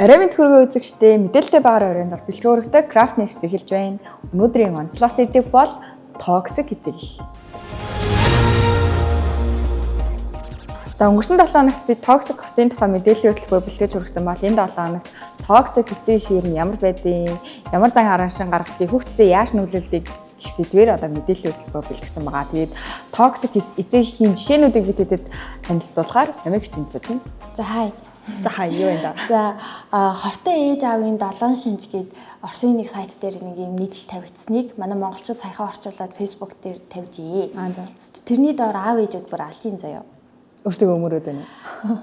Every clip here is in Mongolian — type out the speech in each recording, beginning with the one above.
Оройн төргөө үзэгчдээ мэдээлэлтэй баар оройнд бэлтгэн өргөдөг Craft News эхэлж байна. Өнөөдрийн онцлог сэдв бол токсик эцэг эх. За өнгөрсөн 7 хоногт бид токсик хосын тухай мэдээллийн хөтөлбөр бэлтгэж хүргэсэн бол энэ 7 хоногт токсик эцэг эх нь ямар байдгийг, ямар зан хараншин гаргахыг, хүүхдэд яаж нөлөөлдөг гэх сэдвээр одоо мэдээллийн хөтөлбөр бэлтгэсэн байгаа. Тэгээд токсик эцэг эхийн жишээнүүдийг бид хэдэд танилцуулахаар ямиг хичээцэж байна. За хай. За хай юу вэ? За хортой ээж аавын 7 шинж гээд Оросын нэг сайт дээр нэг юм нийтлэл тавигдсныг манай монголчууд саяхан орчуулад Facebook дээр тавьжээ. Тэрний доор аав ээжүүд бүр алж ийн заяа. Өөртөө өмөрөөд байна.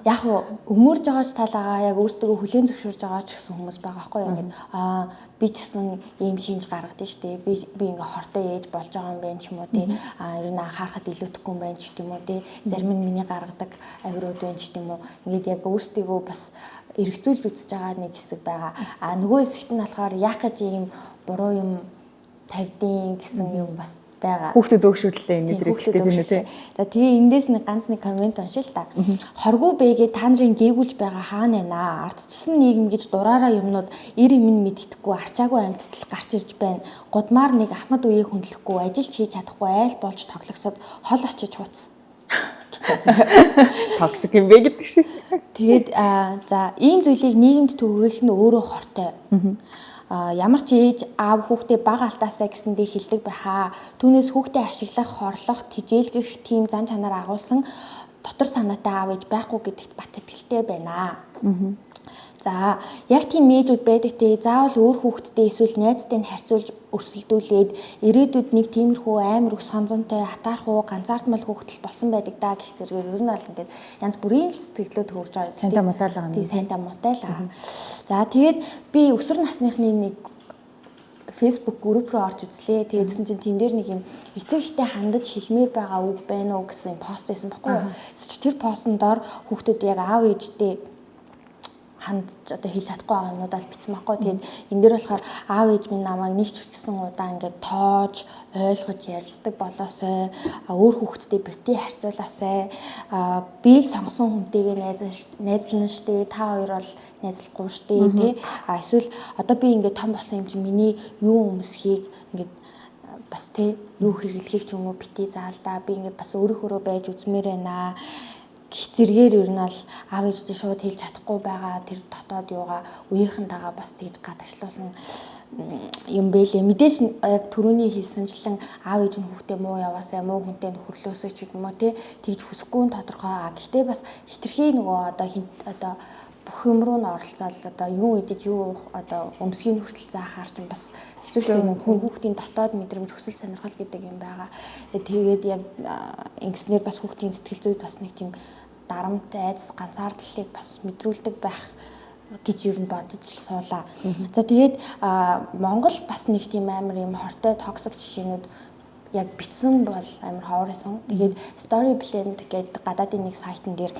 Яг өмөрж байгаа ч талаагаа яг өөртөө хүлээн зөвшөөрж байгаа ч гэсэн хүмүүс байгаа байхгүй юу ингээд би ч гэсэн ийм шинж гаргадсан шүү дээ. Би ингээ хортой ээж болж байгаа юм байна ч юм уу тий. Ер нь анхаарахад илүүтэхгүй юм байна ч гэдэм үү тий. Зарим нь миний гаргадаг авирууд байна ч гэдэм үү. Ингээд яг өөртөө бас эргцүүлж үзэж байгаа нэг хэсэг байгаа. Нөгөө хэсэгт нь болохоор яах гэж ийм буруу юм тавьдیں гэсэн юм бас байгаа. Хүүхдэд өгшүүллээ мэдрэх гэдэг юм үү тий. За тэгээ эндээс нэг ганц нэг комент уншил та. Хоргүй бэгээ та нарын гээгүүлж байгаа хаана байна? Ардчилсан нийгэм гэж дураараа юмнууд эр эмн мэддэхгүй арчаагүй амьтдал гарч ирж байна. Гудмаар нэг ахмад үеийг хүндлэхгүй ажилч хийж чадахгүй айл болж тоглосод хол очиж хууц. Токсик юм бэ гэдэг шиг. Тэгээд за ийм зүйлийг нийгэмд түгээх нь өөрөө хортой. Ямар ч ээж аав хүүхдээ бага алдаасаа гэсэндээ хэлдэг байхаа. Түүнээс хүүхдээ ашиглах, хорлох, тижээлгэх тийм зан чанар агуулсан дотор санаатай аав ээж байхгүй гэдэгт бат итгэлтэй байна. За яг тийм ээжүүд байдаг те заавал өөр хүүхдтэй эсвэл найзтай нь харьцуулж өрсөлдүүлээд ирээдүйд нэг тиймэрхүү амар их сонзонтой хатаархуу ганцаардмал хүүхдэл болсон байдаг даа гэх зэрэгээр ер нь бол ингээд янз бүрийн сэтгэлүүд төрж байгаа. Сайнта мутайлаа. Тий сайнта мутайлаа. За тэгээд би өсвөр насныхны нэг Facebook групп руу орж үзлээ. Тэгээдсэн чинь тэн дээр нэг юм эцэг ихтэй хандаж хэлмээр байгаа үг байна уу гэсэн пост байсан байхгүй юу? Тэр постн доор хүүхдүүд яг аав ээжтэй хандж одоо хэлж чадахгүй байгаа юмудаа л бичсэн байхгүй. Тэгээд энэ дээр болохоор аав ээж минь намайг нэг ч гэсэн удаа ингээд тоож, ойлгож ярилцдаг болоосой, өөр хүүхдтэй бити харьцуулаасай. Би л сонгосон хүнтэйгээ найзлна штэ. Та хоёр бол найзлахгүй штэ тий. Эсвэл одоо би ингээд том болсон юм чинь миний юу өмсхийг ингээд бас тий юу хэрэглэхийг ч юм уу бити заалдаа. Би ингээд бас өөрөөрөө байж үзмээр байна. Гэх зэргээр ер нь бол аав ээжтэй шууд хэлж чадахгүй байгаа тэр дотоод юугаа үеийнхэнтэйгээ бас тэгж гадагшлуулсан юм бэлээ. Мэдээж яг түрүүний хэлсэнчлэн аав ээж нь хүүхдээ муу яваасаа муу хүнтэй нөхөрлөөсөө ч юм уу тэгж хүсэхгүй нь тодорхой. Гэхдээ бас хитрхи нөгөө одоо бүх юм руу н оролцоод одоо юу идэж юу одоо өмсгийн хүртэл заахаар ч бас хэцүү шүү дээ. Хүүхдийн дотоод мэдрэмж хүсэл сонирхол гэдэг юм байгаа. Тэгээд яг ингэснээр бас хүүхдийн сэтгэл зүйд бас нэг тийм дарамттай айдас ганцаардлыг бас мэдрүүлдэг байх гэж ер нь бодож суулаа. За тэгээд Монгол бас нэг тийм амар юм хортой токсик жишээнүүд яг бичсэн бол амар ховорсон. Тэгээд Story Blend гэдэг гадаадын нэг сайтн дээр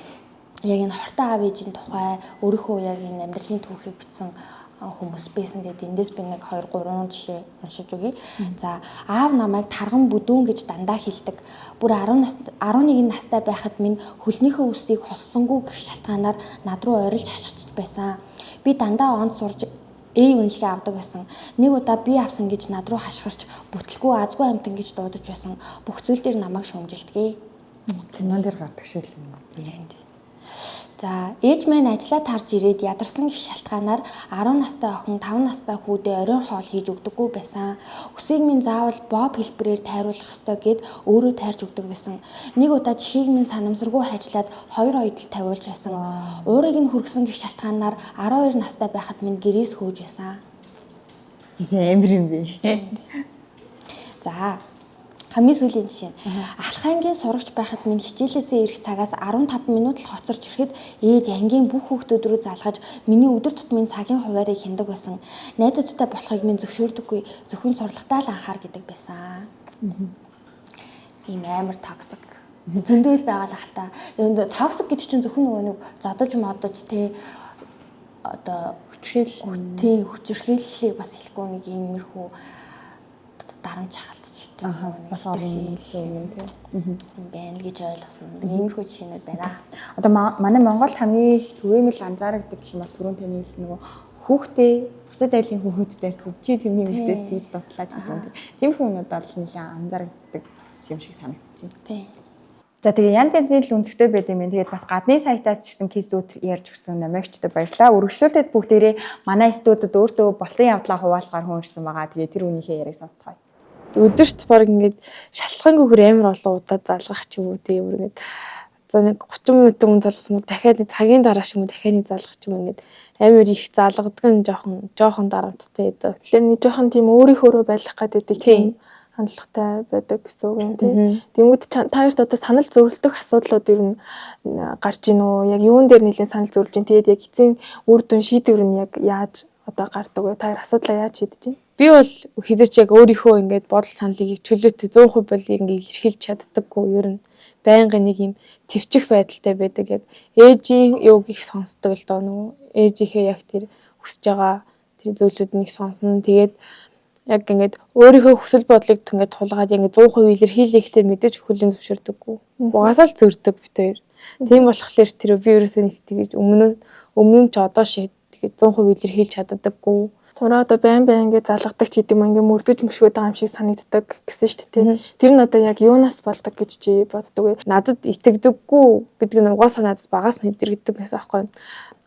яг энэ хортой аав ээжийн тухай өөрийнхөө яг энэ амьдралын түүхийг бичсэн хүмүүс байсан. Тэгээд эндээс би нэг 2 3 жишээ уншиж өгье. За аав намайг тарган бүдүүн гэж дандаа хэлдэг. Бүр 11 настай байхад минь хөлнийхөө үсийг хоссонгүй гэх шалтгаанаар над руу орилж хашгичж байсан. Би дандаа онд сурж үнэлгээ авдаг байсан. Нэг удаа би авсан гэж над руу хашгирч бүтлгүй азгүй амтан гэж дуудаж байсан. Бүх зүйл дээр намайг шөмжилдэг. Кинон дээр гардаг шиг юм. За ээж маань ажиллаа тарж ирээд ядарсан их шалтгаанаар 10 настай охин 5 настай хүүдээ оройн хоол хийж өгдөггүй байсан. Өсийг минь заавал боб хэлбэрээр тайруулах ёстой гэд өөрөө тайрж өгдөг байсан. Нэг удаа чихийг минь санамсаргүй хайжлаад 2 оёдол тавиулж байсан. Уурыг нь хүргэсэн гэх шалтгаанаар 12 настай байхад минь гэрээс хөөж байсан. Амар юм бэ. За хамгийн сүүлийн жишээ. Алхангийн сурагч байхад минь хичээлээсээ ирэх цагаас 15 минут л хоцорч ирэхэд ээж ангийн бүх хүүхдүүд рүү залгаж миний өдөр тутмын цагийн хуваарийг хяндаг байсан. Найзуудтай болохыг минь зөвшөөрдөггүй. Зөвхөн сурлагтаа л анхаар гэдэг байсан. Ийм амар токсик. Зөндөөл байгаа л ахalta. Токсик гэдэг чинь зөвхөн нөгөө нэг зодож модож те одоо хүчрхийллийг бас хэлэхгүй нэг иймэрхүү дарамт шахалтчихдээ бас олон юм байна л гэж ойлгосон. Иймэрхүү жишээнүүд байна. Одоо манай Монголд хамгийн их түгээмэл анзаардаг гэх юм бол түрүүн таны хэлсэн нөгөө хүүхдээ бусад айлын хүүхдүүдтэй харьцаж чи тэрний эмэгтэйс тэгж дутлаач гэдэг юм. Тиймэрхүү юмуд бол нэлээд анзаардаг юм шиг санагдчихэв. Тийм. За тэгээ янз янзын л өнцгтэй байд юм байна. Тэгээд бас гадны сайтаас ч гэсэн кейсүүд ярьж өгсөн намайгчтай баярлалаа. Үргэлжлүүлээд бүгдээрээ манай студид өөртөө болсон явдлаа хуваалцгаар хүн ирсэн байгаа. Тэгээд тэр үнийхээ яриаг сонсцгоё. Өдөрт баг ингээд шалхахын гүгэр амар олон удаа залгах ч юм уу тийм ингээд за нэг 30 минутын хүн залгасан бол дахиад нэг цагийн дараа ч юм уу дахиад нэг залгах ч юм ингээд амар их залгадаг нь жоохон дарамттай байдаг. Тэгэхээр нэг жоохон тийм өөрийнхөө байх гэдэг тийм хандлагатай байдаг гэсэн үг юм тийм. Тэнгүүд та хоёрт одоо санал зөрүүлдэг асуудлууд ер нь гарч ийн үү? Яг юун дээр нэлээд санал зөрүүлж байна? Тэгээд яг эцсийн үр дүн шийдвэр нь яг яаж одоо гардаг вэ? Та хоёр асуудлаа яаж шийдэж байна? Би бол хизээч яг өөрийнхөө ингээд бодол саналыг чөлөөтэй 100% бол ингээд илэрхийлж чаддаггүй ер нь байнгын нэг юм төвчих байдалтай байдаг. Яг ээжийн юуг их сонсдог л доо нөгөө ээжийнхээ яг тэр хүсэж байгаа тэр зүйлүүдийг сонсно. Тэгээд яг ингээд өөрийнхөө хүсэл бодлыг ингээд тулгаад ингээд 100% илэрхийлэхдээ мэдээж хүлийн зөвшөөрдөггүй. Угаасаа л зөрдөг бит хоёр. Тийм болохоор тэр би ерөөсөө нэг тэгэж өмнө нь ч одоо шиг тэгээд 100% илэрхийлж чаддаггүй. Тураа одоо байн ингээд залгадаг ч гэдэм юм ингээд мөрдөж мөшгөөд байгаа юм шиг санагддаг гэсэн шүү дээ тийм. Тэр нь одоо яг юунаас болдог гэж чи боддог вэ? Надад итгэдэггүй гэдэг нь угаасаа надад багаас мэдэрдэг гэсэн аахгүй.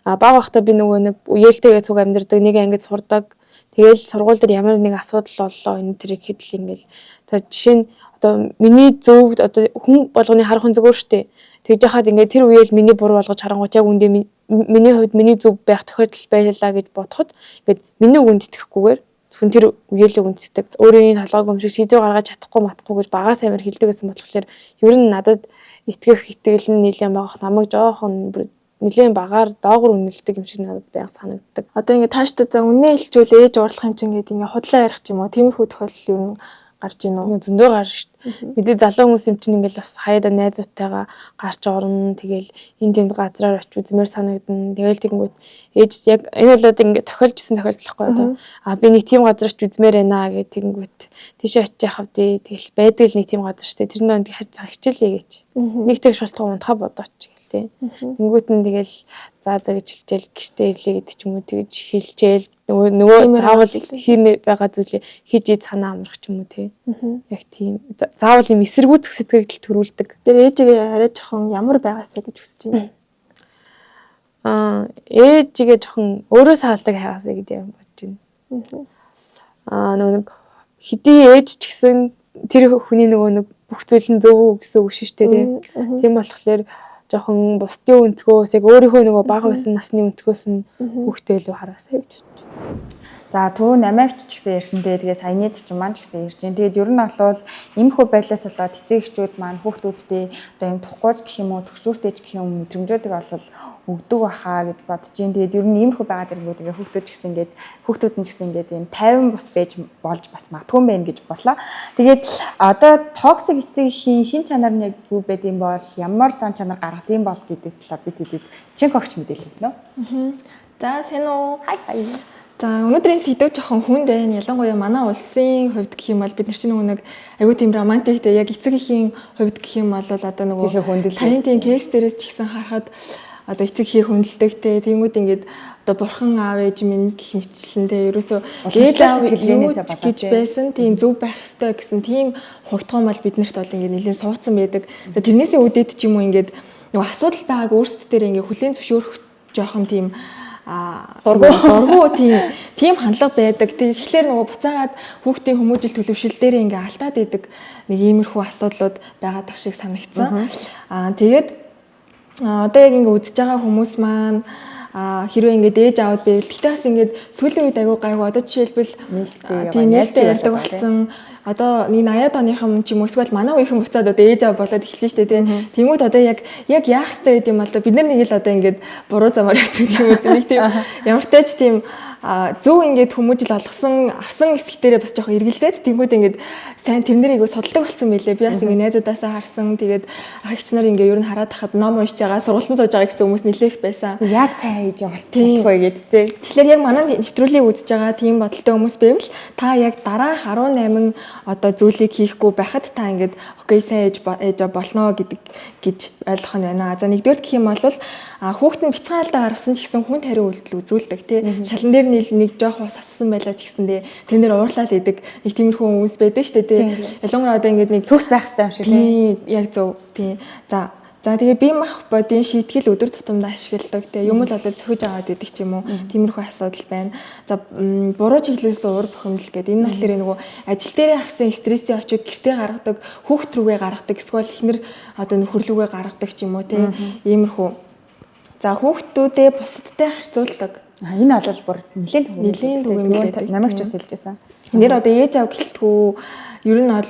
Баг байхдаа би нөгөө нэг үеэлтэйгээ цуг амьдэрдэг нэг ангид сурдаг. Тэгэл сургууль дээр ямар нэг асуудал боллоо энэ тэрийг хэдэл ингээл. За жишээ нь одоо миний зөв одоо хүн болгоны харах хүн зүгээр штэ. Тэгж яхад ингээд тэр үеэл миний буруу болгож харангуут яг үндэ миний хувьд миний зөв байх тохиолдол байлаа гэж бодоход ингээд миний үгэнд итгэхгүйгээр хүн тэр үеэлийг үндэстэг. Өөрийн толгойг өмшиг шийдвэр гаргаж чадахгүй матахгүй гэж багаас амар хэлдэг гэсэн болохоор ер нь надад итгэх итгэл нь нэлээд байгаа намайг жоохон нэлээд багаар доогуур үнэлдэг юм шиг надад байнга санагддаг. Одоо ингээд тааштай за үнэ хэлжүүл ээж уурлах юм чинь ингээд ингээд худлаа ярих ч юм уу тиймэрхүү тохиолдол ер нь гарч ийн үү? Зөндөө гарч шүү дээ. Мэдээ залуу хүмүүс юм чинь ингээл бас хаяада найзуудтайгаа гарч орно. Тэгэл энд тэнд газраар очиж үзмээр санагдана. Тэгэл тэгэнгүүт ээж яг энэ бол одоо ингээд тохиолжсэн тохиолдолхгүй одоо. Би нэг тийм газар очиж үзмээр байна гэх тэгэнгүүт тийшээ очиж яхав дээ. Тэгэл байдаг л нэг тийм газар шүү дээ. Тэр нэг цаг хичээлээ гэж. Нэг тэг шултгаа унтахаа бодооч гэлтэй. Тэнгүүт нь тэгэл за гэж хэлжээл гэртээ ирлээ гэдэг ч юм уу тэгж хэлжээл нөгөө заавал хиймээ байгаа зүйлээ хийж санаа амрах ч юм уу тий. Яг тийм заавал юм эсэргүүцэх сэтгэл төрүүлдэг. Тэр ээжигээ арай жоохон ямар байгаасаа гэж хүсэж байна. Ээжигээ жоохон өөрөө саалдаг хайгаасаа гэж юм бодож байна. Нөгөө нэг хэдий ээж ч гэсэн тэр хүний нөгөө нэг бүх зүйл нь зөв гэсэн үг шүү дээ тий. Тийм болохоор жоохон бусдын өнцгөөс яг өөрийнхөө нөгөө бага байсан насны өнцгөөс нь хүүхдээ илүү хараасаа гэж бодож байна. За түрүү намайгч ч гэсэн ярьсантэй тэгээд саяны ч маань ч гэсэн ярьж байна. Тэгээд ер нь бол иймэрхүү байдлаас болоод эцэг эхчүүд маань хүүхдүүдтэй одоо юм тухгүй гэх юм уу төгсвөртэй ч гэх юм мэдрэмжүүдийг олол өгдөг баха гэж бодож байна. Тэгээд ер нь иймэрхүү байгаад ирэнгүүт ингээд хүүхдүүд ч гэсэн ингээд хүүхдүүд нь ч гэсэн ингээд юм 50 бус байж болж бас магадгүй юм байна гэж бодлоо. Тэгээд одоо токсик эцэг эхийн шин чанар нь яг юу байд юм бол ямар зан чанар гаргад юм бол гэдэг талаар бид хэдэд чэнх огч мэдээлэл өгнө. За сайн уу? Хай. За өнөөдрийн сэдв жоохон хүнд байна. Ялангуяа манай улсын хувьд гэх юм бол бид нар чинь нөгөө нэг аюу тийм романтиктэй яг эцэг эхийн хувьд гэх юм бол одоо нөгөө таны тийм кейс дээрээс ч ихсэн харахад одоо эцэг эхийг хөндлөлтөгтэй тэнгууд ингээд одоо бурхан аав ээж минь гэх мэтчлэнтэй ерөөсөө ээж аав гэж байсан тийм зөв байх ёстой гэсэн тийм хугтгон бол биднэрт бол ингээд нэлээд суудсан байдаг. За тэрнээсээ үүдээд ч юм уу ингээд нөгөө асуудал байгааг өөрсдөө ингээд хүлээн зөвшөөрөх жоохон тийм дургу тийм хандлага байдаг. Тэгэхээр нөгөө буцаагаад хүүхдийн хүмүүжил төлөвшил дээр ингээ алдаад идэг нэг иймэрхүү асуудлууд байгаад тах шиг санагдсан. Тэгээд одоо яг ингээ үзэж байгаа хүмүүс маань хэрвээ ингээд ээж аавд байвал тэгтээ бас ингээд сүүлийн үед аягүй гайгүй одоо жишээлбэл тийм нээлттэй ярьдаг болсон. Одоо нэг 80-аад оныхан ч юм уу эсвэл манай үеийнхэн буцаад одоо ээж аав болоод эхэлж штэ тийм. Тэнгүүд одоо яг яах ёстой гэдэм бол бид нар нэг л одоо ингээд буруу замаар явсан юм уу нэг тийм ямар ч тач тийм зөв ингээд хүмүүжил олгосон авсан хэсгтэрээ бас жоохон эргэлзээд тэнгууд ингээд сайн тэрнэрийг судалдаг болсон мэлээ. Би бас ингээд найзуудаасаа харсан. Тэгээд ах эгч нар ингээд ер нь хараад хахад ном уншиж байгаа, сургалтын сууж байгаа гэсэн хүмүүс нэлээх байсан. Яаж сайн хийж явах вэ гэд тээ. Тэгэхээр яг манай нэвтрүүлгийг үзэж байгаа тийм бодолтой хүмүүс байвал та яг дараах 18 одоо зүйлийг хийхгүй байхад та ингээд окей сайн ээж болно гэж ойлгох нь байна. За нэгдүгээр гэх юм бол хүүхэд нь бяцхан алдаа гаргасан ч гэсэн хүнд хариу үйлдэл үзүүлдэг тий. Шалан дээр нэг жоох ус ассан байлаа ч гэсэндээ тэр нэр уурлал идэг нэг тиймэрхүү хүмүүс байдаг шүү дээ тий. Ялангуяа одоо ингээд нэг төгс байх хэрэгтэй юм шиг тий. Яг зөв тий. За тэгээ бие мах бодийн шийтгэл өдөр тутамдаа ашигладаг те юм л болоод цохиж аваад идэг ч юм уу тиймэрхүү асуудал байна. За буруу чиглэлээс уур бухимдал гэдэг энэ болохоор нөгөө ажил дээрээ авсан стрессийн очоод гэртээ гаргадаг хүүхд рүүгээ гаргадаг эсвэл эхнэр одоо нөхөрлөгөө гаргадаг ч юм уу те иймэрхүү. За хүүхдүүдээ бусадтай харьцуулдаг. Энэ бол бүр нэлийн түгээмэл намайг ч бас хэлжсэн. Нэр одоо ээж аав гэлтгүү ер нь бол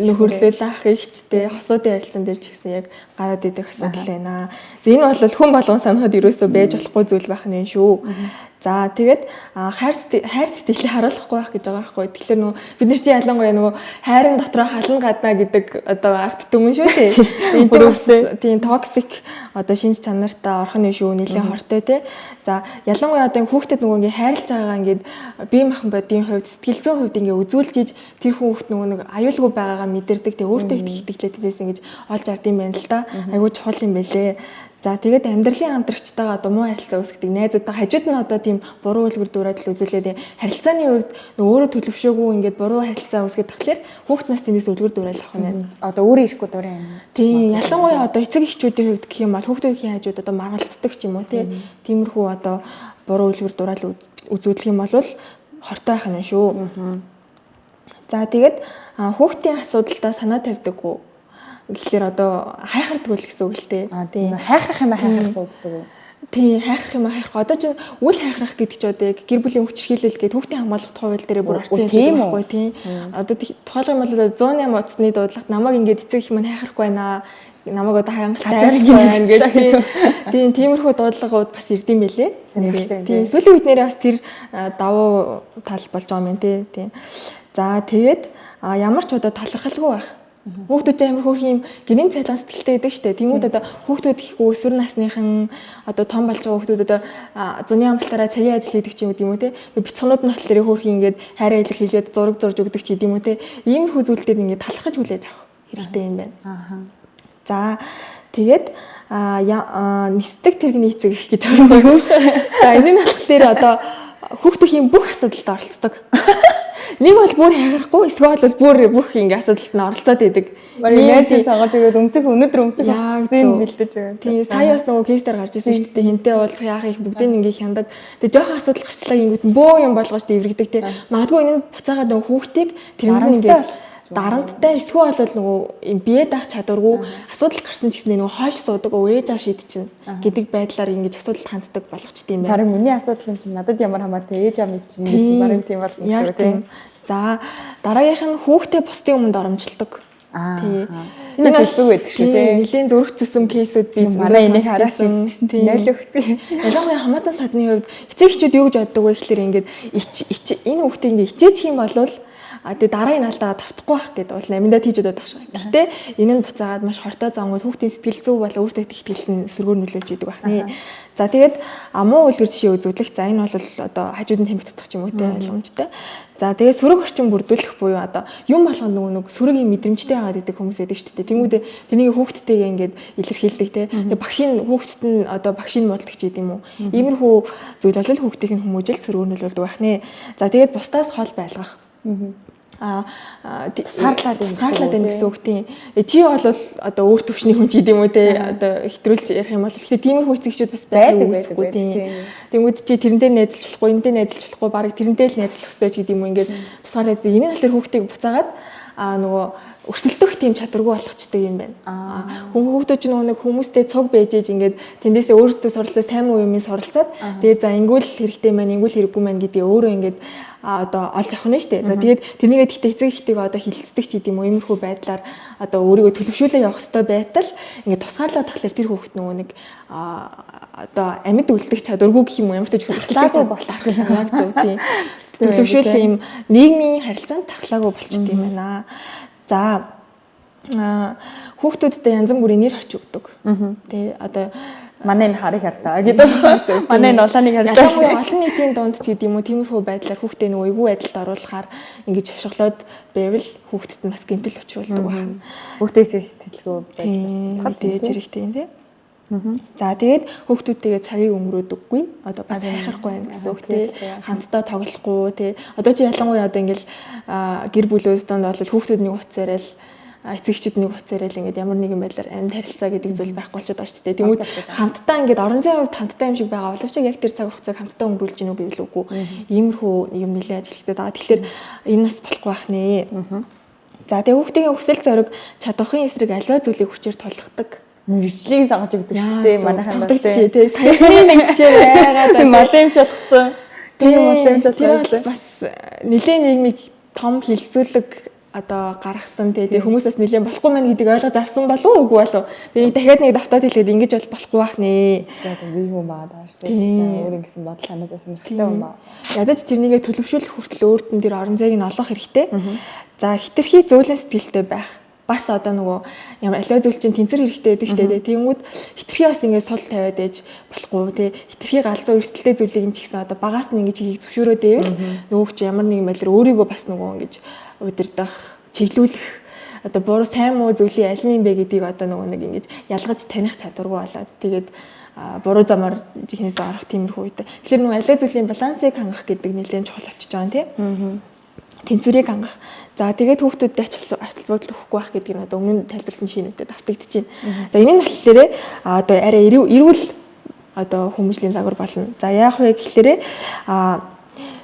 нөхөрлөл ах ихчтэй хосуудын харилцаан дээр ч гэсэн яг гараад идэх асуудал байна. Энэ бол хүн болгон санахад ерөөсөө байж болохгүй зүйл байх нь шүү. За тэгээд хайр сэтгэлийг харуулахгүй байх гэж байгаа байхгүй. Тэгэхээр нөгөө бид нар чи ялангуяа нөгөө хайрын дотроо халан гадна гэдэг одоо арт түмэн шүү дээ. Энэ тийм токсик одоо шинж чанартай орхоны шүү нэлийн хортой тий. За ялангуяа одоо хүүхдэд нөгөө ингээ хайрлаж байгаагаа ингээд бие махан бодийн хувьд сэтгэл зүйн хувьд ингээ үзүүлж тэр хүүхд нөгөө нэг аюулгүй байгаагаа мэдэрдэг. Тэгээ өөртөө итгэлтэй тэдээс ингэж олж авд юм байна л да. Айгуу чухал юм байлээ. За тэгээд амьдралын хамтрагчтайгаа одоо муу харилцаа үүсгэдэг найзуудаа хажууд нь одоо тийм буруу үлгэр дуурайл үзүүлээд харилцааны хувьд өөрөө төлөвшөөгүй ингээд буруу харилцаа үүсгэж тахлаар хүүхд нас тэнэс үлгэр дуурайл авах нь одоо өөрөө ирэхгүй дураа юм. Тийм ялангуяа одоо эцэг эхчүүдийн хувьд гэх юм бол хүүхдүүдийн хажууд одоо маргалддаг ч юм уу тиймэрхүү одоо буруу үлгэр дуурайл үзүүлэх юм бол хортой байх нь шүү. За тэгээд хүүхдийн асуудалдаа санаа тавьдаггүй гэхэлэр одоо хайхардаг л гэсэн үг л дээ. Тийм хайхрах юм хайхрахгүй гэсэн үг. Тийм хайхрах юм хайхрах. Одоо чинь үл хайхрах гэдэг чинь одоо гэр бүлийн хүчирхийлэл гэдэг хүүхдийн хамгаалалт хууль дээр бүр орсон юм байхгүй тийм. Одоо тухайлбал бол 108 утасны дуудлагт намайг ингээд эцэг их маань хайхрахгүй байна. Намайг одоо хангалттай байна гэдэг. Тийм тиймэрхүү дуудлагууд бас ирдэм байлээ. Тийм сүүлийн үед нэрээ бас тэр давуу тал болж байгаа юм тийм. За тэгээд ямар ч удаа талархалгүй байх. Хүүхдүүд амар хөөрхөн юм гинэн цайлан сэтгэлтэй байдаг штэ. Тэнгүүд одоо хүүхдүүд ихгүй өсвөр насныхан одоо том болж байгаа хүүхдүүд одоо зуны амралтаараа цагийн ажил хийдэг ч юм уу те. Бяцханууд нь болохоор хөөрхөн ингээд хайраа илэрхийлээд зураг зурж өгдөг ч юм уу те. Иймэрхүү зүйлдер ингээд талархаж хүлээж авах хэрэгтэй юм байна. За тэгээд нисдэг тэрэгний эцэг их гэж байна. За энэ нь болохоор одоо хүүхдийн бүх асуудалд оролцдог. Нэг бол бүр хайрахгүй, эсвэл бол бүр бүх ингэ асуудалд нь оролцоод идэг. Найзыг сонгож өгөөд өнөөдөр өмсөх гэсэн бэлдэж байгаа. Тийм, сая бас нөгөө кейсээр гарч ирсэн шүү дээ. Хинтээ уулзах яах их бүгдийг ингэ хяндаг. Тэгээ жоохон асуудал гарчлаа гингүүд нь бөө юм болгож дэврэгдэг тийм. Магадгүй энэ нь буцаагаад нөгөө хүүхдийг тэрнээ ингэ дарамттай эсвэл бол нөгөө юм бие даах чадваргүй асуудал гарсан ч гэсэн нөгөө хойш суудаг ээж аав шийдчихнэ гэдэг байдлаар ингэж асуудалд ханддаг болгочтой юм байна. Харин миний асуудал юм чинь надад ямар хамаатай ээж аав мэдчихнэ барин тийм бол гэсэн тийм. За дараагийнх нь хүүхдээ бусдын өмнөд оромжилдог. Энэ зөвлөг байдаг шүү дээ. Нилийн зүрх зүсэм кейсүүд би манай энийг хараач гэсэн чинь найлөгтэй. Ялангуяа хамаатан садны хувьд эцэг эхчүүд юу гэж боддог вэ гэхэлэр ингээд энэ хүүхдээ ингээд ичээчих юм бол тэгээ дараагийн алдаага тавтахгүй байх гэдэг бол аминдаа тийж удаад ташгаа. Гэтэ энэ нь буцаагаад маш хортой замгүй хүүхдийн сэтгэл зүй бол өөртөө ихтгэл нь сөргөөр нөлөөлж идэг байна. За тэгээд муу үлгэр жишээ үзүүлэх. За энэ бол одоо хажууд нь тэмдэг татах юм уу те ойлгомжтой. За тэгээд сөрөг орчин бүрдүүлэх буюу одоо юм болгоно нөгөө сөрөгийн мэдрэмжтэй байгаад идэг хүмүүс байдаг шүү дээ. Тэнгүүдээ тэнийг хүүхдтэйгээ ингээд илэрхийлдэг те. Тэгээд багшийн хүүхдэд нь одоо багшийн модлагч гэдэг юм уу. Иймэрхүү зүйл бол хүүхдийн хүмүүжил сөргөөр нөлөөлдөг байна. За тэгээд бусдаас хол байлгах. Саарлаад байна гэсэн үг тийм. Чи бол одоо өөр төвшний хүн ч гэдэг юм уу те одоо хэтрүүлж ярих юм бол гэхдээ тиймэрхүү эцэгчүүд бас байдаг үсгүй тийм. Тэнгүүд чи тэрнтэй найзалж болохгүй, энэтэй найзалж болохгүй, барыг тэрнтэй л найзлах хэрэгтэй ч гэдэг юм уу ингээд тусгаарлаад энэ нь болохоор хүүхдийг буцаагаад нөгөө өрсөлдөх тийм чадваргүй болгочтой юм байна. Хүүхдүүд ч нэг хүмүүстэй цуг байж ингээд тэндээсээ өөрсдөө суралцаад сайн уу юм суралцаад тэгээд за ингүүл хэрэгтэй маань ингүүл хэрэггүй маань гэдгийг өөрөө ингээд одоо олж авах нь шүү дээ. За тэгээд тэрнийгээ гэхдээ эцэг эхтэйг одоо хилцдэг ч гэдэм үү иймэрхүү байдлаар одоо өөрийгөө төлөвшүүлээ явах хэрэгтэй байтал ингээд тусгаарлаад тахлаар тэр хүүхэд нөгөө нэг одоо амьд үлдэх чадваргүй гэх юм уу ямар ч хөдөлгөөний болох яг зөв тийм төлөвшүүлэх юм нийгмийн харилцаанд тахлаагүй болчт юм байна. За хүүхдүүдтэй янз бүрийн нэр очиж өгдөг. Тэ одоо манай энэ харыг хартаа гэдэг. Манай энэ улааныг хартаа. Ялангуяа олон нийтийн дунд ч гэдэг юм уу тиймэрхүү байдлаар хүүхдээ нөгөө эвгүй байдалд оруулахаар ингэж шошглоод байвал хүүхдэд нь бас гэмтэл очиулдаг байна. Хүүхдээ тэтгэлгүй байдлаар дээж хэрэгтэй юм тий. За тэгээд хүүхдүүдтэйгээ цагийг өнгөрөөдөггүй. Одоо бас хайхрахгүй байх гэсэн үг тий. Хамтдаа тоглохгүй тий. Одоо чи ялангуяа одоо ингээл гэр бүлүүд донд бол хүүхдүүд нэг уцаарай л эцэгчүүд нэг уцаарай л ингээд ямар нэгэн байдлаар амьд харилцаа гэдэг зүйл байхгүй болчиход байна шүү дээ. Тэнгүүд хамтдаа ингээд орон зайн хувьд хамтдаа юм шиг байгаа боловч яг тэр цаг хугацааг хамтдаа өнгөрүүлж гинүү гэвэл үгүй. Иймэрхүү юм нэлээд ажилтдаг байгаа. Тэгэхээр энэ бас болохгүй байх нэ. За тэгээ хүүхдийн хүсэл зориг чадвахын эсрэг аливаа зүйлийг хүчээр тулгадаг. Мэргэжлийг сонгож өгдөг шүү дээ. Манайхан бас тий. Саяны нэг жишээ байгаад малемч болгоцсон. Тийм малемч болгоцсон. Бас нэлээд нийгмийг том хилцүүлэг одоо гаргасан тэгээ хүмүүсээс нэлээд болохгүй мэн гэдгийг ойлгож авсан болов уу үгүй болов. Тэгээ дахиад нэг давтаад хэлэхэд ингэж бол болохгүй байх нэ. Тэгээд би юм байгаа даа шүү дээ. Өөр ингэсэн бодол санаадаа сонирхолтой юм аа. Ядаж тэрнийгээ төлөвшүүлэх хүртэл өөрт нь тэр орон зайг нь олох хэрэгтэй. За хитрхи зөөлөн сэтгэлтэй байх. Бас одоо нөгөө ямар аливаа зүйл чинь тэнцэр хэрэгтэй байдаг шүү дээ. Тэнгүүд хитрхи бас ингэж сул тавиад ээж болохгүй тий. Хитрхи галзуу эрсдэлтэй зүйлийг нь ч ихсэн одоо багаас нь ингэж хийх зөвшөөрөөд байвал нөгөө ч ямар нэгэн байдлаар өөрийгөө бас нөгөө ингэж удирдах, чиглүүлэх одоо буруу сайн муу зүйлийн аль нь юм бэ гэдгийг одоо нөгөө нэг ингэж ялгаж таних чадваргүй болоод тэгээд буруу замаар жихнээс орох тиймэрхүү үед. Тэгэхээр нөгөө аливаа зүйлийн балансыг хангах гэдэг нэлээд чухал очиж байгаа тий. Тэнцвэрийг хангах. За тэгээд хүүхдүүдэд ач холбогдол өгөхгүй байх гэдэг нь одоо өмнө нь тайлбарласан шинүүдэд автагдчихэв. За энэ нь болохоор одоо арай эрүүл одоо хүмүүжлийн загвар болно. За яах вэ гэхлээрээ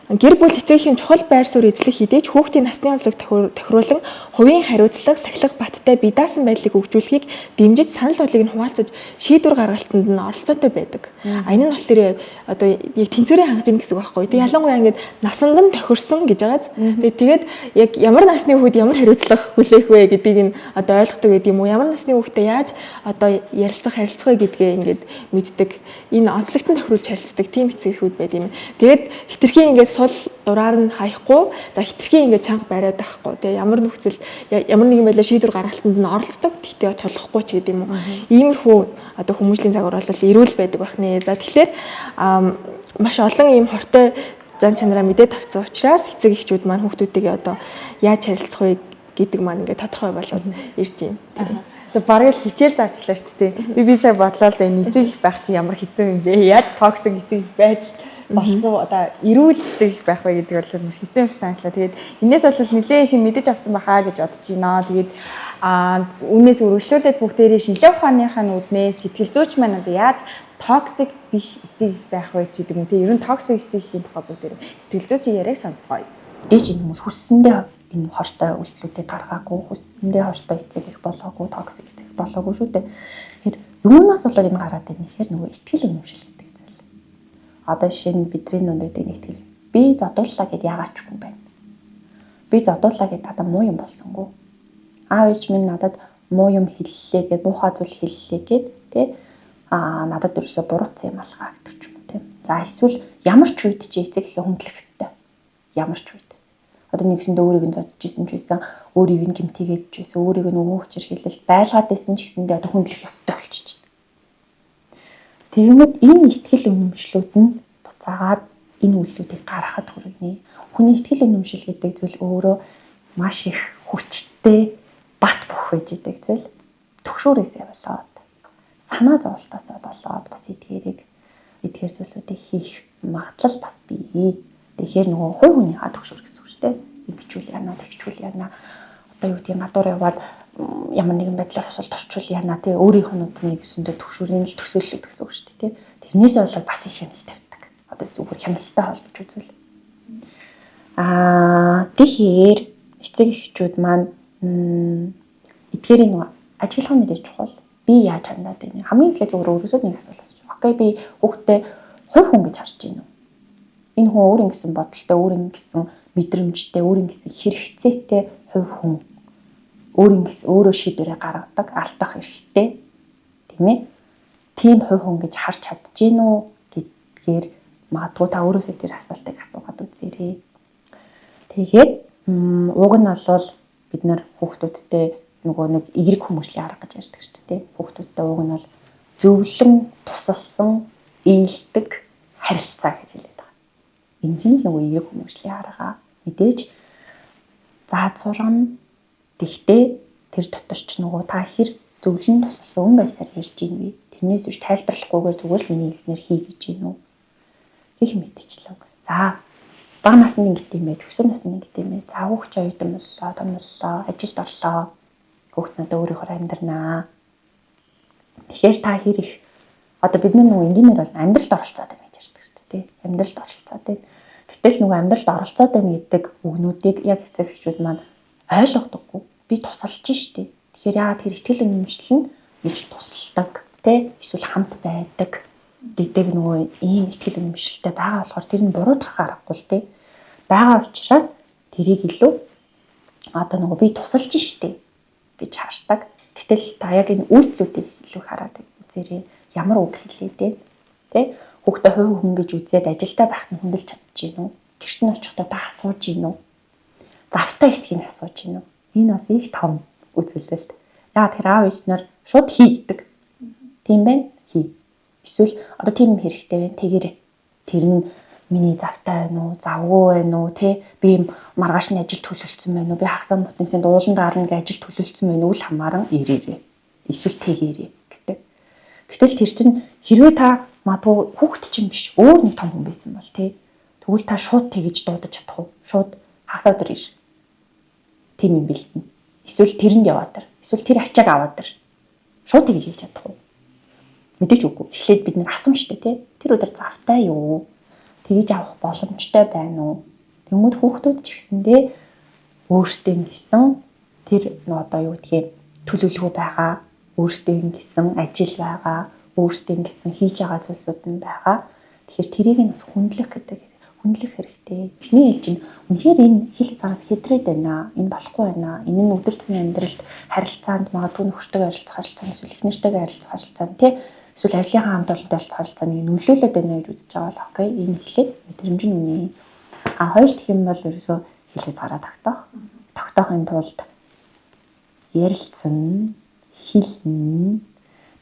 гэр бүл эцэгхийн чухал байр суурь эзлэх хідээж хүүхдийн насны онцлог тохируулан хувийн хариуцлага, сахилах баттай бие даасан байдлыг хөгжүүлэхийг дэмжиж санал бодлыг нь хуваалцаж шийдвэр гаргалтанд нь оролцоотой байдаг. Энэ нь болохоор одоо яг тэнцвэрийг хангаж ийн гэсэн үг байхгүй. Тэг ялангуяа ингэж насанд нь тохирсон гэж байгааз. Тэгээд яг ямар насны хүүхэд ямар хариуцлага хүлээх вэ гэдгийг нь одоо ойлгодог гэдэг юм уу? Ямар насны хүүхдэд яаж одоо ярилцах харилцах вэ гэдгээ ингэж мэддэг. Энэ онцлогтон тохируулж харилцдаг тийм эцэгхүүд байд юм. Тэгээд хитрхи ингэж сул дураар нь хаяхгүй за хитрхи ингээд чанга бариад байхгүй тий ямар нөхцөл ямар нэгэн байдлаар шийдвэр гаргалтанд нь оролцдог тэгтээ тулахгүй ч гэдэг юм уу иймэрхүү одоо хүмүүжлийн загвар бол эрүүл байдаг байх нэ за тэгэхээр маш олон ийм хортой зан чанараа мэдээд авсан учраас эцэг эхчүүд маань хүүхдүүдтэйгээ одоо яаж харилцах вэ гэдэг маань ингээд тодорхой болоод ирж байна. За бараг л хичээл заачлаа шүү дээ. Би сая бодлоо л да энэ эцэг их байх чи ямар хэцүү юм бэ? Яаж токсик эцэг их байж болохгүй одоо эрүүл эцэг их байх вэ гэдэг бол маш хэцүү юм шиг санагдлаа. Тэгээд энэс бол нэлээ их мэдэж авсан байхаа гэж бодож байна. Тэгээд үнээс үргэлжлүүлээд бүгдээрээ шилэн ухааныхаа нүднээс сэтгэл зүйч маань одоо яаж токсик биш эцэг их байх вэ гэдэг юм. Тэгээд ер нь токсик эцэг ихийн тухай бүгдээрээ сэтгэл зүйч яриаг сонсгоё. Дээж энэ хүмүүс хүссэндээ энэ хортой үйлдэлүүдэд гаргаагүй хүссэндээ хортой эцэг их болоогүй токсик эцэг болоогүй шүү дээ. Тэгэхээр юунаас болоод энэ гараад байна гэхээр нөгөө итгэл үнэмшилтэй. Одоо жишээ нь бидний нүдэд энэ итгэл би зодууллаа гэд яагаад ч юм бэ? Би зодууллаа гэд надад муу юм болсонгүй. Аав ээж минь надад муу юм хэллээ гэд муухай зүйл хэллээ гэд тий надад ерөөсө буруутсан юм алгаа гэдэг ч юм уу тий. За эсвэл ямар ч үед чи эцэг ихээ хүндлэх хэвээр. Ямар ч үед. Одоо нэгсэндээ өөрийг нь зодж исэн ч байсан, өөрийг нь гэмтээгээд ч байсан, өөрийг нь өвөө хүчээр хэлэлт байлгаад байсан ч гэсэндээ одоо хүндлэх ёстой болчихж байна. Тэгмэд энэ итгэл үнэмшлүүд нь буцаагаад энэ үйлдэлүүдийг гаргахад хүргэнэ. Хүний итгэл үнэмшил гэдэг зүйл өөрөө маш их хүчтэй бат бөх байж идэг зүйл. Төгшөөрөөсөө болоод санаа зовлтоосоо болоод бас эдгээр зүйлсүүдийг хийх магадлал бас бий. Тэгэхээр нөгөө хувь хүнийхээ төгшөр гэсэн үг шүү дээ. Ингэчүүл яана, тэгчүүл яана. Одоо юу гэдгийг гадуур яваад ямар нэгэн байдлаар хосолд орчвол яана тий өөрийнх нь нэг гэсэндээ төгшөрийн л төсөөлөл гэсэн үг шүү дээ тий. Тэрнээсээ болоод бас их хяналт тавьдаг. Одоо зүгээр хяналттай холбож үзвэл. Тэгэхээр эцэг эхчүүд маань эдгээрийн нэг ажиглах мэдээж чухал. Би яаж хандаад байна? Хамгийн эхлээд зөвхөн өөрөөсөө нэг асуулт асууж. Окей, би хүүхдээ хувь хүн гэж харж байна уу? Энэ хүн өөр ингэсэн бодолтой, өөр ингэсэн мэдрэмжтэй, өөр ингэсэн хэрэгцээтэй хувь хүн. Өөр ингэсэн өөрөө шийдвэрээ гаргадаг, алдах эрхтэй. Тийм ээ? Тийм хувь хүн гэж харж чадчихэв үү гэдгээр магадгүй та өөрөөсөө тэр асуултыг асуугаад үзээрэй. Тэгээд уг нь бол бид нар хүүхдүүдтэй нөгөө нэг эерэг хүмүүжлийн арга гэж ярьдаг шүү дээ. Хүүхдүүдтэй уг нь бол зөвлөн, тусалсан, ээлдэг харилцаа гэж хэлээд байгаа. Энэ нь нөгөө эерэг хүмүүжлийн арга. Мэдээж зааж сургана. Тэгтээ тэр дотор ч нөгөө та хэр зөвлөн тусалсан өнгө аясаар ярьж ийн вэ? Тэрнээс биш тайлбарлахгүйгээр зүгээр л миний хэлснээр хий гэж ийн үү? Гэх мэтчлэн. За бага насны ингэт юм байж, өсвөр насны ингэт юм ээ. За хүүхч оюутан боллоо, том боллоо, ажилд орлоо. Хүүхд надад өөрийнхөө амьдрнаа. Тэгэхээр та хэр их одоо бид нөгөө энгийнээр бол амьдралд оролцоод байна гэж ярьдаг шүү дээ. Амьдралд оролцоод байна. Гэтэл нөгөө амьдралд оролцоод байна гэдэг үгнүүдийг яг эцэг эхчүүд маань ойлгодоггүй. Би тусалж штэ. Тэгэхээр яагаад тэр ихтгэл үнэмшил нь гэж тусалдаг, тэ эсвэл хамт байдаг гэдэг нөгөө ийм ихтгэл үнэмшилтэй байгаа болохоор тэр нь буруудах аргагүй л тэ. Бага учраас тэрийг илүү одоо нөгөө би тусалж штэ гэж хардаг. Гэтэл та яг энэ үйлдэлүүдийг илүү хараад үзээрэй. Ямар үг хэлээ дээ. Тэ хүүхдээ хувь хүн гэж үзээд ажилдаа байхад нь хөндлөж чадчих юм уу? Гэрт нь очихдоо та асууж гин үү? Завтай эсхийг асууж гин үү? Энэ бас их том үзүүлэлт. Яагаад тэр аав ээж нар шууд хий гэдэг. Тийм байна. Хий. Эсвэл одоо тийм юм хэрэгтэй байна. Тэгэрэй. Тэр нь миний завтай байна уу? Завгүй байна уу? Тэ би маргааш нь ажил төлөвлөсөн байна уу? Би хагасаа мотенсийн дуулан даарна гэж ажил төлөвлөсөн байна уу? Үл хамааран ирээрээ. Эсвэл тэгээрээ гэдэг. Гэтэл тэр чинь хэрвээ та магадгүй хүүхэд чинь биш өөр нэг том хүн байсан бол тэ тэгвэл та шууд тэгэж дуудаж чадах уу? Шууд хагасаа өдөр ир. Тийм юм бэлтэн. Эсвэл тэрэнд яваад ир. Эсвэл тэр ачааг аваад ир. Шууд тэгэж хэлж чадах уу? Мэдээж үгүй. Эхлээд бид нэг асуумжтай тий. Тэр өдөр завтай юу? Тэгэж авах боломжтой байна уу? Тэнгүүд хүүхдүүд ч гэсэндээ өөртөө гисэн тэр одоо юу гэдгийг төлөвлөгөө байгаа, өөртөө гисэн ажил байгаа, өөртөө гисэн хийж байгаа зүйлсүүд нь байгаа. Тэгэхээр тэрийг нь бас хүндлэх гэдэг. Хүндлэх хэрэгтэй. Эхний ээлж нь үнэхээр энэ хил цагаас хэтрээд байна. Энэ болохгүй байна. Энэ нь өдөр тутмын амьдралд харилцаанд магадгүй нөхөртэйгээ харилцах харилцаанд эсвэл их нэртэйгээ харилцах харилцаанд тий эсвэл ажлынхаа хамт олонтой харилцах харилцаанд нөлөөлөд байна гэж үзэж байгаа л окей. Энэ эхлээд мэдрэмж нь үнэ. Хоёр дахь юм бол ерөөсөө хилээ цагаараа тогтоох. Тогтоохын тулд ярилцсан, хэлнэ.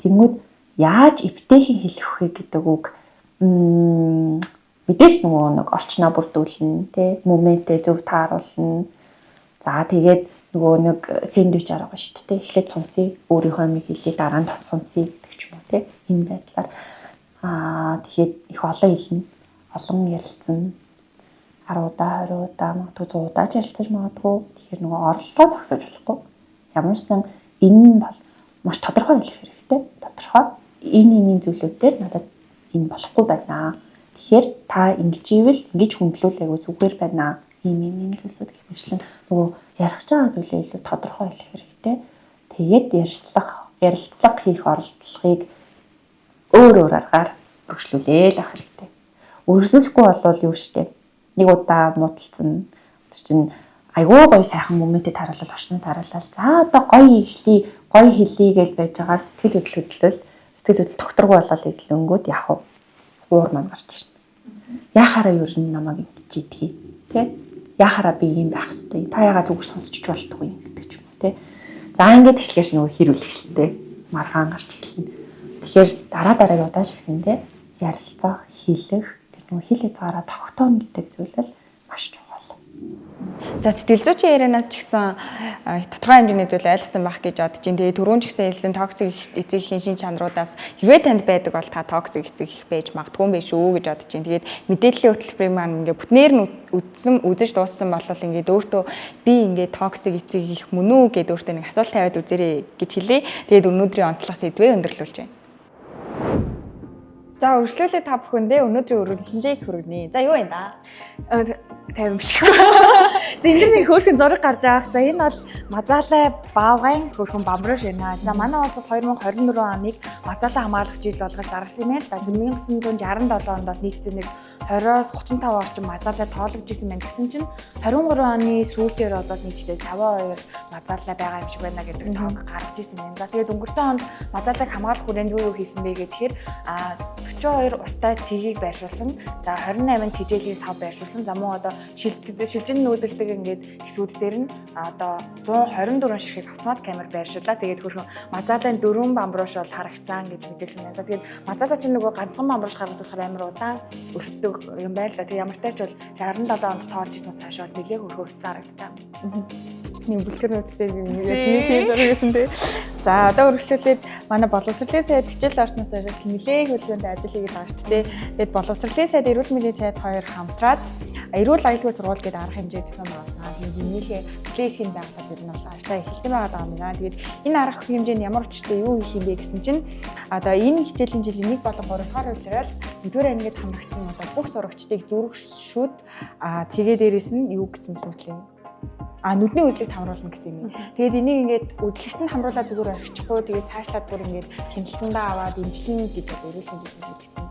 Тэнгүүд яаж эвтэйхэн хэлэх вэ гэдэг үг мэдээж нөгөө нэг орчноо бүрдүүлнэ, тэ моментээ зөв тааруулна. За тэгээд нөгөө нэг сэндвич арга шүү дээ. Эхлээд сонсъё, өөрийнхөө амийг хэлээ, дараа нь сонсъё гэдэг ч юм уу, тэ. Энэ байдлаар тэгэхээр их олон хэлнэ, олон ярилцсан. 10 удаа, 20 удаа, магадгүй 100 удаа ч ярилцаж магадгүй. Тэгэхээр нөгөө орлогоо зогсоож болохгүй. Ямарсан энэ нь бол маш тодорхой хэлэх хэрэгтэй. Тодорхой энэ зүйлүүд дээр надад энэ болохгүй байна. Тэгэхээр та ингэж ивэл ингэж хөндлүүлээгүй зүгээр байна. Ийм зүйлсүүд гэх мэтлэн нөгөө ярих байгаа зүйлээ илүү тодорхой хэлэх хэрэгтэй. Тэгээд ярилцлага хийх оролдлогыг өөр аргаар өргөжлүүлээ л ах хэрэгтэй. Өргөжлүүлэхгүй бол юу штэ. Нэг удаа муудалцсан. Тэр чинь айгүй гоё сайхан моментэд харуулал, орчнод харуулал. За одоо гоё хэлий, гоё хэлий гэж байж байгаа сэтгэл хөдлөл тогтворгүй болол идлэнгүүд яах вэ? Уур маань гарч ирнэ. Яхаараа юу н намайг ингэж идэх тий? Яхаараа би юм байх хэвээр. Та ягаа зүгээр сонсчих болтгүй юм гэдэг ч юм уу тий. За ингээд эхлэхээс нөгөө хэрүүлэх шилтэй. Маргаан гарч эхэлнэ. Тэгэхээр дараа удаа шигсэндээ ярилцах, хэлэх, тэр нөгөө хэл хязгаараа тогтооно гэдэг зүйл л маш чухал. За сэтгэл зүйчийн ярианаас ч гэсэн тодорхой хэмжээний зүйл ойлгосон байх гэж бодож байна. Тэгээ түрүүн ч гэсэн хэлсэн токсик эцэг эхийн шин чанаруудаас хэрвээ танд байдаг бол та токсик эцэг эх байж магадгүй юм биш үү гэж бодож байна. Тэгээд мэдээллийн хөтөлбөрийн маань ингээ бүтнээр нь үзэж дууссан болол ингээд өөртөө би ингээ токсик эцэг эх мөн үү гэдээ өөртөө нэг асуулт тавиад үзээрэй гэж хэлээ. Тэгээд өнөөдрийн онцлог сэдвээ өндөрлүүлж байна. За өргөжлүүлээ та бүхэндээ өнөөдрийн өргөлийг хүргэнэ. За юу вэ да? Тайван биш. За энэ дэр нэг хөөрхөн зураг гарч байгаа. За энэ бол Мазалай Баавгайн хөөрхөн бамбрууш байна. За манай улс 2024 оныг Мазалай хамгаалах жил болгож зарласан юм байна. За 1967 онд бол нийгцэн нэг 20-оос 35 орчим Мазалай тоологж исэн байна гэсэн чинь 23 оны сүүлээр бол нийтдээ 52 Мазалай байгаа юм шиг байна гэдэг тоог гаргаж исэн байна. За тэгээд өнгөрсөн онд Мазалайг хамгаалах хүрээнд юу хийсэн бэ гэхээр 42 устай цэгийг байршуулсан. За 28 тижээлийн сав байршуулсан. За мөн одоо шилжин нүүдэлдэг ингээд хэсгүүд дээр нь одоо 124 ширхэг автомат камер байршууллаа. Тэгээд хөрхөн Мазалайн 4 бамбрууш бол харагцсан гэж мэдээлсэн байна. За тэгээд Мазалай чинь нөгөө ганцхан бамбрууш гаргадах амар удаан өсдөг юм байна л да. Тэгээд ямар ч тач бол 67 онд тоолж ирснээс хойш бол нэлээд хөрхөө өссөн харагдаж байгаа. Нэг бүлгэрнүүдтэй яг тийм зэрэг гэсэн тий. За одоо өргөжлүүлээд манай боловсролын сайд хичээл орсноос хойш нэлээд хөдөлгөөнтэй ажил хийгээд байгаа шүү дээ. Тэгээд боловсролын сайд, эрүүл мэндийн сайд хоёр хамтраад эрүүл аюулгүй сургууль гэдэг арга хэмжээ зохион байгуулсан. Нэг нийлээ плейсхийн байгууллага ер нь бол ажлаа эхэлсэн байгаа юм байна. Тэгээд энэ арга хэмжээнд ямар өчтэй юу хийх юм бэ гэсэн чинь одоо энэ хичээлийн жилийн 1 болон 3 дахь үйлрэл нэгдүгээр ангид хамрагдсан одоо бүх сурагчдыг зурагшүүд тэгээд дээрэс нь юу гэсэн мэт нүдний үзлэгт хамруулна гэсэн юм. Тэгээд энийг ингээд үзлэгтэнд хамруулаад зүгээр орчихгүй тэгээд цаашлаад бүр ингээд хяналтандаа аваад дэмжлэн гэж эрүүл мэндийн хэлсэн.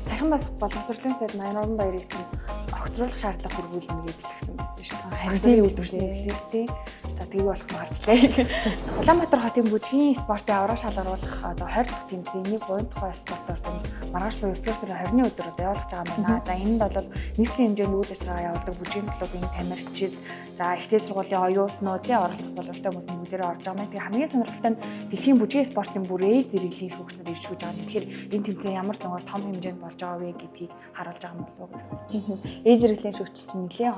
Саяхан бас боловсролын сайд Баян баярыг чинь огцруулах шаардлага хүргүүлнэ гэж хэлсэн байсан шүү дээ. Харин үйлдвэрчнээс тий. За тийг болох маржлаа. Улаанбаатар хотын бүжгийн спортын авраг шалгаруулах одоо 20 дахь тэмцээний гуйн тухай спортоор маргааш буюу 9 сарын 20-ны өдөр одоо явуулах байгаа юм байна. За энэ нь бол нийслэлийн хэмжээнд үйл ажиллагаа явуулдаг бүжгийн клубын тамирчид за ихтэй сургуулийн оюутнуудын оролцох боломжтой хүмүүс бүгдээрээ орж байгаа юм. Тэгээ хамгийн сонирхолтой нь дэлхийн бүжгийн спортын бүрээ зэрэглэлийн шүүгчнүүд иршүүж байгаа юм. Тэгэхээр энэ тэмцээн ямар нэгэн том хэмжээнд болж байгаа вэ гэдгийг харуулж байгаа юм болов уу? Зэрэглэлийн шүүгч чинь нэлийн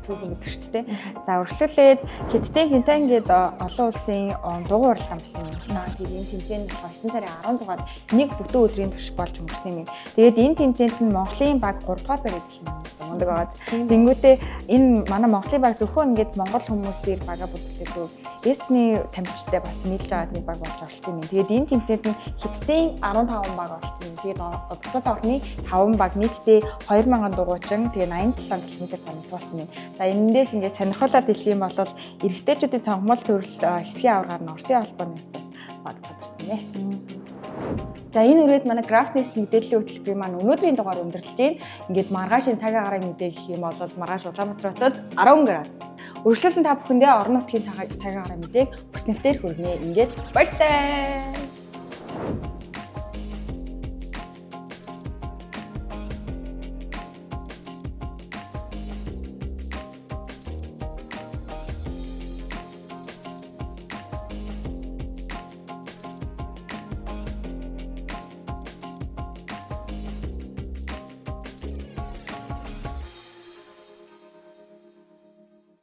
цөөхөн гэдэг шүү дээ. За өргөжлүүлээд Хятадын Хинтан гэдэг олон улсын дугуй урлагаан байсан юм байна. Тэгээд энэ тэмцээнд 9 сарын 16-нд нэг бүтэн өдрийн турш болж өнгөрсөн юм. Тэгээд энэ тэмцээнд нь Монголын баг 3 дугаар байр эзэлсэн мундаг байгаа. Тэнгүүтээ энэ манай Монголын баг зөвхөн ингээд Монгол хүмүүсээр бага бүтээдэг эстний тамирчтай бас нийлж байгаа нэг баг болж оролцсон юм. Тэгээд энэ тэмцээнд нь Хятадын 15 баг оролцсон юм. Тэгээд бусад орны 5 баг нийтдээ 2000 дугуйчин тэгээд 87 км цанхуулсан юм. За энэндээс ингээд сонирхолтой хэлэх юм бол эрэгтэйчүүдийн цонхмол төрөл хэсгийн аваргаар нь Оросын холбооны усаас баг тодорсон нэ. За энэ үрээд манай Craftness мэдээллийн хөтөлбөрийн маань өнөөдрийн дугаар өндөрлөж байна. Ингээд маргаашийн цаг агарыг мэдээ гэх юм бол маргааш Улаанбаатар хотод 10 градус. Өргөжлөлтөнд та бүхэндээ орон нутгийн цаг агарыг мэдээг бүснэгтээр хүргэнэ. Ингээд баяртай.